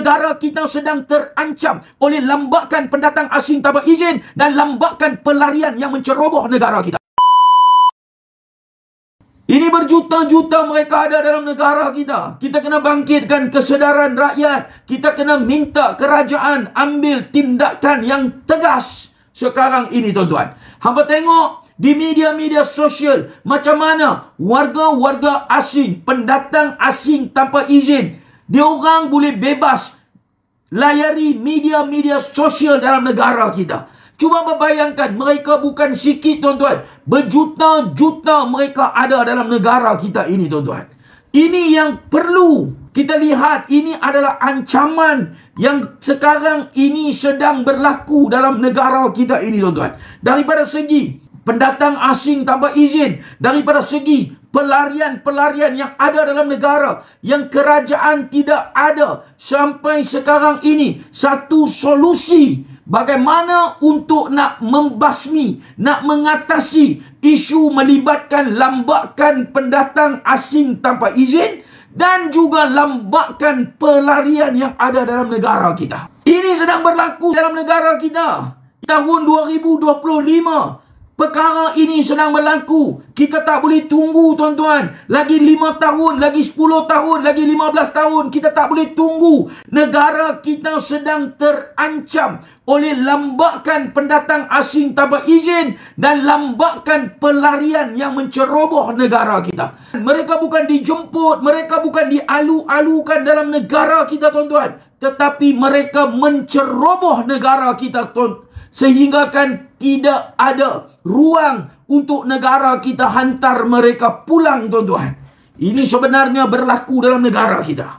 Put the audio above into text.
negara kita sedang terancam oleh lambakan pendatang asing tanpa izin dan lambakan pelarian yang menceroboh negara kita. Ini berjuta-juta mereka ada dalam negara kita. Kita kena bangkitkan kesedaran rakyat. Kita kena minta kerajaan ambil tindakan yang tegas sekarang ini, tuan-tuan. Hampa tengok di media-media sosial macam mana warga-warga asing, pendatang asing tanpa izin, diorang boleh bebas layari media-media sosial dalam negara kita. Cuba membayangkan, mereka bukan sikit, tuan-tuan. Berjuta-juta mereka ada dalam negara kita ini, tuan-tuan. Ini yang perlu kita lihat. Ini adalah ancaman yang sekarang ini sedang berlaku dalam negara kita ini, tuan-tuan. Daripada segi pendatang asing tanpa izin, daripada segi pelarian-pelarian yang ada dalam negara, yang kerajaan tidak ada sampai sekarang ini satu solusi bagaimana untuk nak membasmi, nak mengatasi isu melibatkan lambakan pendatang asing tanpa izin dan juga lambakan pelarian yang ada dalam negara kita. Ini sedang berlaku dalam negara kita. Tahun 2025. Perkara ini sedang berlaku. Kita tak boleh tunggu, tuan-tuan. Lagi 5 tahun, lagi 10 tahun, lagi 15 tahun. Kita tak boleh tunggu. Negara kita sedang terancam oleh lambakan pendatang asing tanpa izin dan lambakan pelarian yang menceroboh negara kita. Mereka bukan dijemput, mereka bukan dialu-alukan dalam negara kita, tuan-tuan. Tetapi mereka menceroboh negara kita, tuan. Sehingga kan tidak ada ruang untuk negara kita hantar mereka pulang, tuan-tuan. Ini sebenarnya berlaku dalam negara kita.